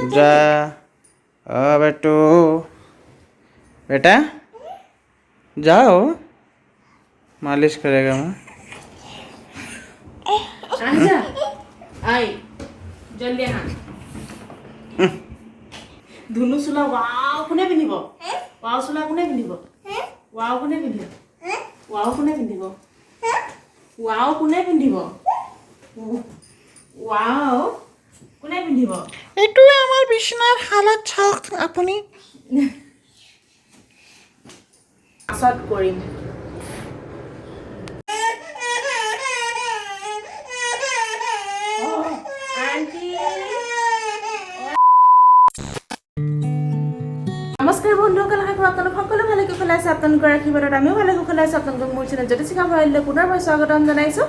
जा बेटू बेटा जाओ मालिश करेगा मैं आजा आई जल्दी हाँ धुनु चुला वाव कोने पिंधिब वाव चुला कोने पिंधिब वाव कोने पिंधिब वाव कोने पिंधिब वाव कोने पिंधिब वाव কোনে পিন্ধিব এইটোৱে আমাৰ বিছনাৰ হালত চাওক আপুনি পাছত কৰিম নমস্কাৰ বন্ধুসকল আশা কৰোঁ আপোনালোক সকলো ভালে কুশলে আছে আপোনালোকৰ আশীৰ্বাদত আমিও ভালে কুশলে আছোঁ আপোনালোকক মোৰ চেনেল জ্যোতিষিকা ভৰালিলৈ পুনৰবাৰ স্বাগতম জনাইছোঁ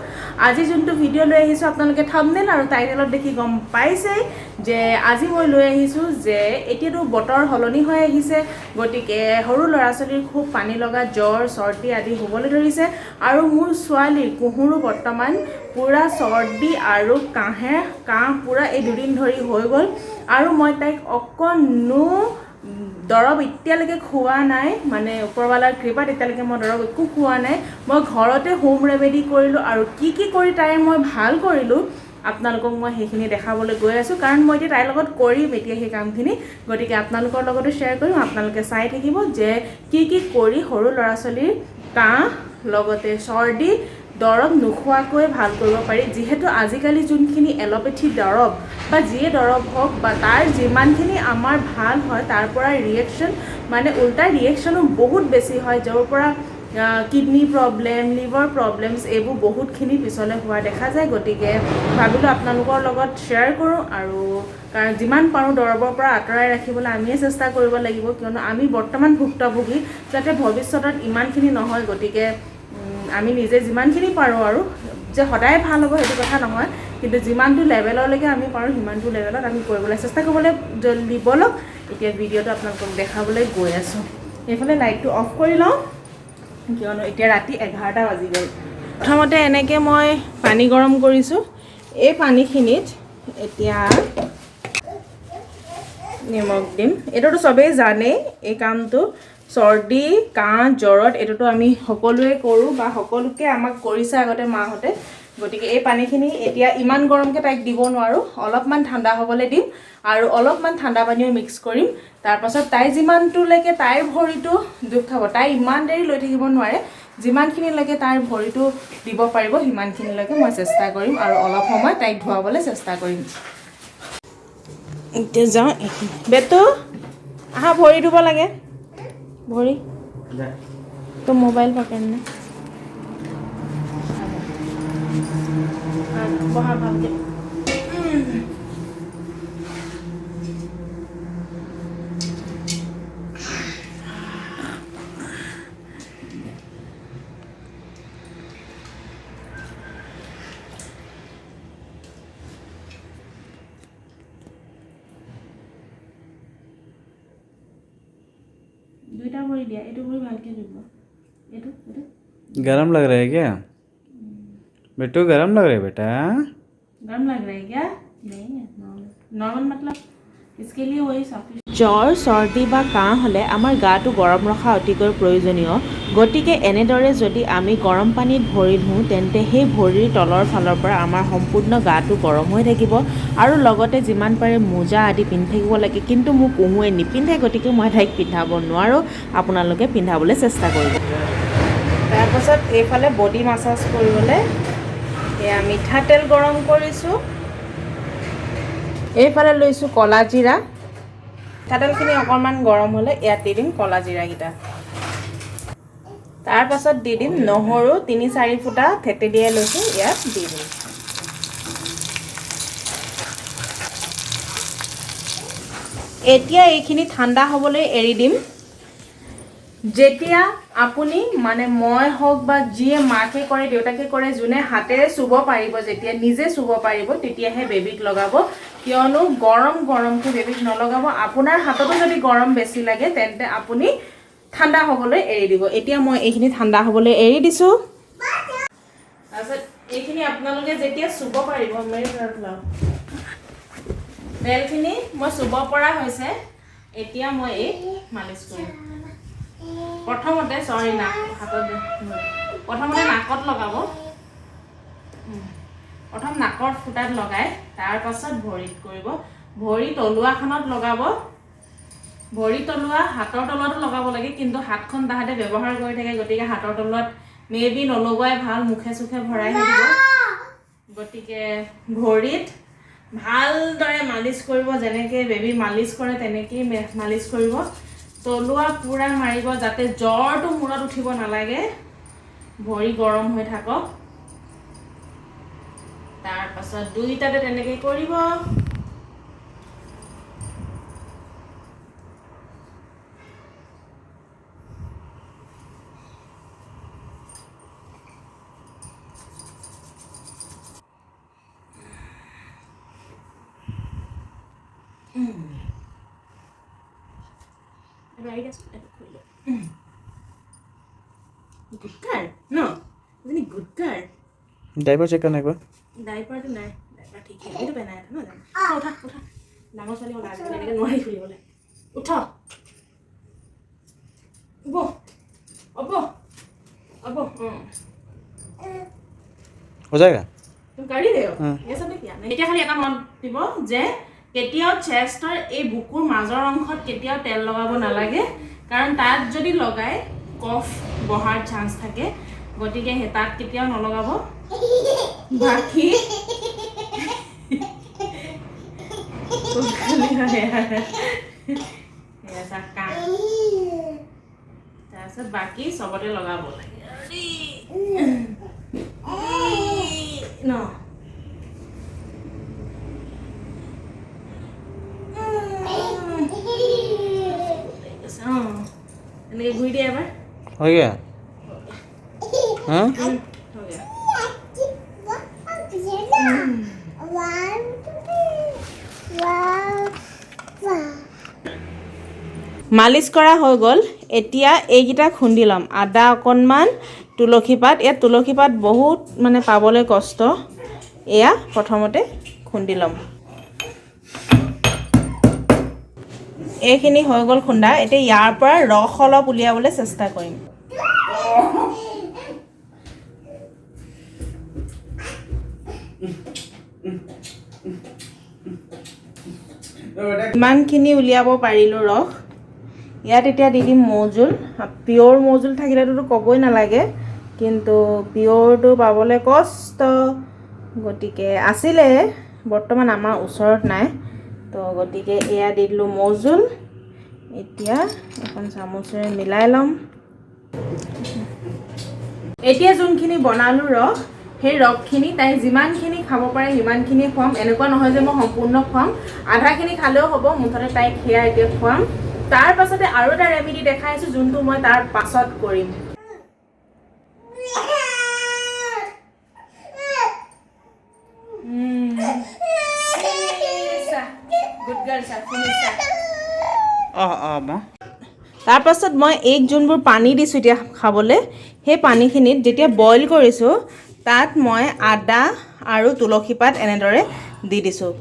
আজি যোনটো ভিডিঅ' লৈ আহিছোঁ আপোনালোকে থাম্বনেইল আৰু টাইটেলত দেখি গম পাইছেই যে আজি মই লৈ আহিছোঁ যে এতিয়াতো বতৰ সলনি হৈ আহিছে গতিকে সৰু ল'ৰা ছোৱালীৰ খুব পানী লগা জ্বৰ চৰ্দি আদি হ'বলৈ ধৰিছে আৰু মোৰ ছোৱালীৰ কুহুৰো বৰ্তমান পুৰা চৰ্দি আৰু কাহ পুৰা এই দুদিন ধৰি হৈ গ'ল আৰু মই তাইক অকণো দৰৱ এতিয়ালৈকে খোৱা নাই মানে ওপৰৱালাৰ কৃপাত এতিয়ালৈকে মই দৰৱ একো খোৱা নাই মই ঘৰতে হোম ৰেমেডি কৰিলোঁ আৰু কি কৰি তাইৰ মই ভাল কৰিলোঁ আপোনালোকক মই সেইখিনি দেখাবলৈ গৈ আছোঁ কাৰণ মই এতিয়া তাইৰ লগত কৰিম এতিয়া সেই কামখিনি গতিকে আপোনালোকৰ লগতো শ্বেয়াৰ কৰিম আপোনালোকে চাই থাকিব যে কি কৰি সৰু ল'ৰা ছোৱালীৰ কাহ লগতে চৰ্দি দৰৱ নোখোৱাকৈ ভাল কৰিব পাৰি যিহেতু আজিকালি যোনখিনি এলোপেথি দৰৱ বা যিয়ে দৰৱ হওক বা তাৰ যিমানখিনি আমাৰ ভাল হয় তাৰ পৰা ৰিয়েকশ্যন মানে উল্টা ৰিয়েকশ্যনো বহুত বেছি হয় য'ৰ পৰা কিডনি প্ৰব্লেম লিভাৰ প্ৰব্লেমছ এইবোৰ বহুতখিনি পিছলৈ হোৱা দেখা যায় গতিকে ভাবিলোঁ আপোনালোকৰ লগত শ্বেয়াৰ কৰোঁ আৰু কাৰণ যিমান পাৰোঁ দৰৱৰ পৰা আঁতৰাই ৰাখিবলৈ আমিয়ে চেষ্টা কৰিব লাগিব কিয়নো আমি বৰ্তমান ভুক্তভোগী যাতে ভৱিষ্যতত ইমানখিনি নহয় গতিকে আমি নিজে যিমানখিনি পাৰোঁ আৰু যে সদায় ভাল হ'ব সেইটো কথা নহয় কিন্তু যিমানটো লেভেললৈকে আমি পাৰোঁ সিমানটো লেভেলত আমি কৰিবলৈ চেষ্টা কৰিবলৈ জলদি বলক এতিয়া ভিডিঅ'টো আপোনালোকক দেখাবলৈ গৈ আছোঁ এইফালে লাইটটো অফ কৰি লওঁ কিয়নো এতিয়া ৰাতি 11টা বাজি গ'ল প্ৰথমতে এনেকৈ মই পানী গৰম কৰিছোঁ এই পানীখিনিত এতিয়া নিমখ দিম এইটোতো চবেই জানেই এই কামটো চৰ্দি কাহ জ্বৰত এইটোতো আমি সকলোৱে কৰোঁ বা সকলোকে আমাক কৰিছে আগতে মাহঁতে গতিকে এই পানীখিনি এতিয়া ইমান গৰমকৈ তাইক দিব নোৱাৰোঁ অলপমান ঠাণ্ডা হ'বলৈ দিম আৰু অলপমান ঠাণ্ডা পানীও মিক্স কৰিম তাৰপাছত তাই যিমানটোলৈকে তাইৰ ভৰিটো দুখ খাব তাই ইমান দেৰি লৈ থাকিব নোৱাৰে যিমানখিনিলৈকে তাইৰ ভৰিটো দিব পাৰিব সিমানখিনিলৈকে মই চেষ্টা কৰিম আৰু অলপ সময় তাইক ধুৱাবলৈ চেষ্টা কৰিম এতিয়া যাওঁ বেটো আহা ভৰি ধুব লাগে ভৰি তো মোবাইল পকড়ना বহা ভালকে দুইটা ভৰি দিয়া এইটো ভৰি ভালকে ধুব এইটো गरम लग रहा है क्या बेटू गरम लग रहा है बेटा गरम लग रहा है क्या नहीं नॉर्मल मतलब इसके लिए वही सफिशिएंट জ্বৰ চৰ্দি বা কাহ হ'লে আমাৰ গাটো গৰম ৰখা অতিকৈ প্ৰয়োজনীয় গতিকে এনেদৰে যদি আমি গৰম পানীত ভৰি ধুওঁ তেন্তে সেই ভৰিৰ তলৰ ফালৰ পৰা আমাৰ সম্পূৰ্ণ গাটো গৰম হৈ থাকিব আৰু লগতে যিমান পাৰে মোজা আদি পিন্ধি থাকিব লাগে কিন্তু মোক কুহুৱে নিপিন্ধে গতিকে মই তাইক পিন্ধাব নোৱাৰোঁ আপোনালোকে পিন্ধাবলৈ চেষ্টা কৰিব তাৰপাছত এইফালে বডি মাছাজ কৰিবলৈ এয়া মিঠাতেল গৰম কৰিছোঁ এইফালে লৈছোঁ কলা জিৰা মিঠাতেলখিনি অকণমান গৰম হ'লে ইয়াত দি দিম কলা জিৰাকেইটা তাৰপাছত দি দিম নহৰু 3-4 ফুটা থেতেলিয়াই লৈছোঁ ইয়াত দি দিম এতিয়া এইখিনি ঠাণ্ডা হ'বলৈ এৰি দিম যেতিয়া আপুনি মানে মই হওক বা যিয়ে মাকে কৰে দেউতাকে কৰে যোনে হাতেৰে চুব পাৰিব যেতিয়া নিজে চুব পাৰিব তেতিয়াহে বেবিক লগাব কিয়নো গৰমকৈ বেবিক নলগাব আপোনাৰ হাততো যদি গৰম বেছি লাগে তেন্তে আপুনি ঠাণ্ডা হ'বলৈ এৰি দিব এতিয়া মই এইখিনি ঠাণ্ডা হ'বলৈ এৰি দিছোঁ তাৰপিছত এইখিনি আপোনালোকে যেতিয়া চুব পাৰিব মেৰি তেলখিনি মই চুব পৰা হৈছে এতিয়া মই এই মালিচ কৰিম প্ৰথমতে প্ৰথমতে নাকত লগাব প্ৰথম নাকৰ ফুটাত লগাই তাৰ পাছত ভৰিত কৰিব ভৰি তলুৱাখনত লগাব ভৰি তলুৱা হাতৰ তলুৱাটো লগাব লাগে কিন্তু হাতখন তাহাঁতে ব্যৱহাৰ কৰি থাকে গতিকে হাতৰ তলুৱাত মেবি নলগোৱাই ভাল মুখে চুখে ভৰাই দিব গতিকে ভৰিত ভালদৰে মালিচ কৰিব যেনেকৈ বেবী মালিচ কৰে তেনেকেই মালিচ কৰিব তলুৱা পুৰা মাৰিব যাতে জ্বৰটো মূৰত উঠিব নালাগে ভৰি গৰম হৈ থাকক তাৰ পাছত দুইটাতে তেনেকৈ কৰিব Right, good girl. No, isn't it good girl? Diaper check करने को Diaper तो नहीं, diaper ठीक है, ये तो पहना है ना उठा, डांगो वाली वाला है, लेकिन नोड़ी खुली वाले, उठा, अबो, हो जाएगा तुम कर ही रहे हो, ये सब नहीं किया, नहीं क्या खाली एक मन दिबो, जे কেতিয়াও চেষ্টৰ এই বুকুৰ মাজৰ অংশত কেতিয়াও তেল লগাব নালাগে কাৰণ তাত যদি লগাই কফ বহাৰ চান্স থাকে গতিকে হে তাত কেতিয়াও নলগাব বাকি এসা কাম তাৰপিছত বাকি সবতে লগাব লাগে ন घुई दिया बार हो गया हाँ हो गया মালিচ কৰা হৈ গ'ল এতিয়া এইকেইটা খুন্দি ল'ম আদা অকণমান তুলসী পাত ইয়াত তুলসী পাত বহুত মানে পাবলৈ কষ্ট এয়া প্ৰথমতে খুন্দি ল'ম এইখিনি হৈ গ'ল খুন্দা এতিয়া ইয়াৰ পৰা ৰস অলপ উলিয়াবলৈ চেষ্টা কৰিম ইমানখিনি উলিয়াব পাৰিলোঁ ৰস ইয়াত এতিয়া দি দিম মৌজোল পিয়ৰ মৌজোল থাকিলেতো ক'বই নালাগে কিন্তু পিয়ৰটো পাবলৈ কষ্ট গতিকে আছিলে বৰ্তমান আমাৰ ওচৰত নাই তো গতিকে এয়া দি দিলোঁ মৌজোল এতিয়া এখন চামুচেৰে মিলাই ল'ম এতিয়া যোনখিনি বনালোঁ ৰস সেই ৰসখিনি তাই যিমানখিনি খাব পাৰে সিমানখিনি খুৱাম এনেকুৱা নহয় যে মই সম্পূৰ্ণ খুৱাম আধাখিনি খালেও হ'ব মুঠতে তাইক সেয়া এতিয়া খুৱাম তাৰ পাছতে আৰু এটা ৰেমেডি দেখাইছোঁ যোনটো মই তাৰ পাছত কৰিম গুড গাৰ্ল চা ফিনিশ তাৰ পাছত মই এক যোনবোৰ পানী দিছোঁ এতিয়া খাবলৈ সেই পানীখিনিত যেতিয়া বইল কৰিছোঁ তাত মই আদা আৰু তুলসী পাত এনেদৰে দি দিছোঁ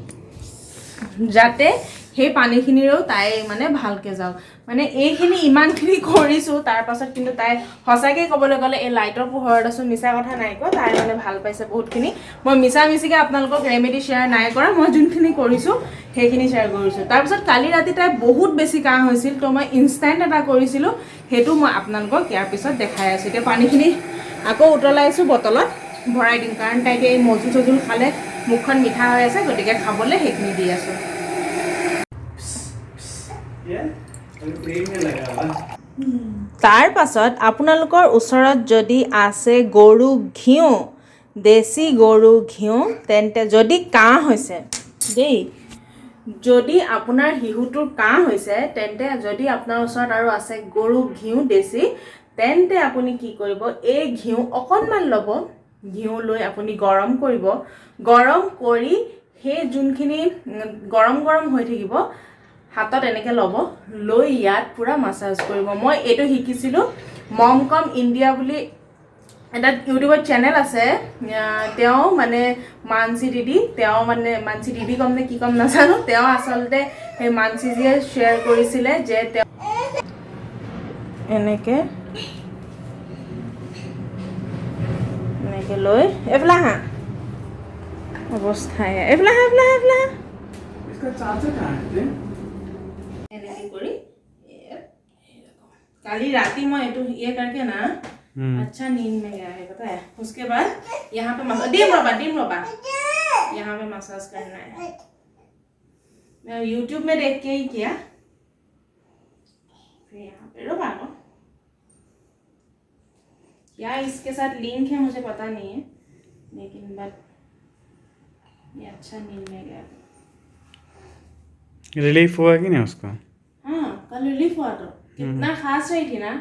যাতে সেই পানীখিনিৰেও তাই মানে ভালকৈ যাওক মানে এইখিনি ইমানখিনি কৰিছোঁ তাৰ পাছত কিন্তু তাই সঁচাকৈ ক'বলৈ গ'লে এই লাইটৰ পোহৰত আছোঁ মিছা কথা নাই কোৱা তাই মানে ভাল পাইছে বহুতখিনি মই মিছা মিছিকৈ আপোনালোকক ৰেমেডি শ্বেয়াৰ নাই কৰা মই যোনখিনি কৰিছোঁ সেইখিনি শ্বেয়াৰ কৰিছোঁ তাৰপিছত কালি ৰাতি তাই বহুত বেছি কাহ হৈছিল তো মই ইনষ্টেণ্ট এটা কৰিছিলোঁ সেইটো মই আপোনালোকক ইয়াৰ পিছত দেখাই আছোঁ এতিয়া পানীখিনি আকৌ উতলাইছোঁ বটলত ভৰাই দিম কাৰণ তাইকে এই মজু চজুল খালে মুখখন মিঠা হৈ আছে গতিকে খাবলৈ সেইখিনি দি আছোঁ তাৰ পাছত আপোনালোকৰ ওচৰত যদি আছে গৰু ঘিউ দেশী গৰু ঘিউ তেন্তে যদি কাহ হৈছে দেই যদি আপোনাৰ হিহুটোৰ কাহ হৈছে তেন্তে যদি আপোনাৰ ওচৰত আৰু আছে গৰু ঘিউ দেশী তেন্তে আপুনি কি কৰিব এই ঘিউ অকণমান ল'ব ঘিউ লৈ আপুনি গৰম কৰিব গৰম কৰি সেই যোনখিনি গৰম গৰম হৈ থাকিব হাতত এনেকৈ ল'ব লৈ ইয়াত পুৰা মাছাজ কৰিব মই এইটো শিকিছিলোঁ মম কম ইণ্ডিয়া বুলি এটা ইউটিউবত চেনেল আছে তেওঁ মানে মানসী দিদি তেওঁ মানে মানসী দিদি কম নে কি কম নাজানো তেওঁ আচলতে সেই মানসীজিয়ে শ্বেয়াৰ কৰিছিলে যে তেওঁ এনেকে লৈ এফলা হা অৱস্থায় এফলা इसका चार्जर कहाँ है? এনেকে কৰি काली राती मैं ये करके ना अच्छा नींद में गया है पता है उसके बाद यहाँ पे मसाज डीम रोबा यहाँ पे मसाज करना है मैं YouTube में देख के ही किया फिर यहाँ पे रोबा को क्या इसके साथ लिंक है मुझे पता नहीं है लेकिन बट ये अच्छा नींद में गया रिलीफ हुआ कि नहीं उसको? हाँ कल रिलीफ हुआ तो कितना खास रही थी ना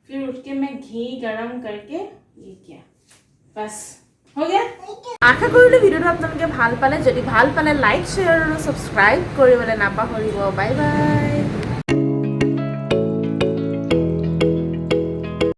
फिर उठ के मैं घी गरम करके ये किया बस हो गया आशा करिलो ভিডিওটো আপোনালোকে ভাল পালে যদি ভাল পালে লাইক শেয়াৰ আৰু সাবস্ক্ৰাইব কৰিবলৈ নাপাহৰিব বাই বাই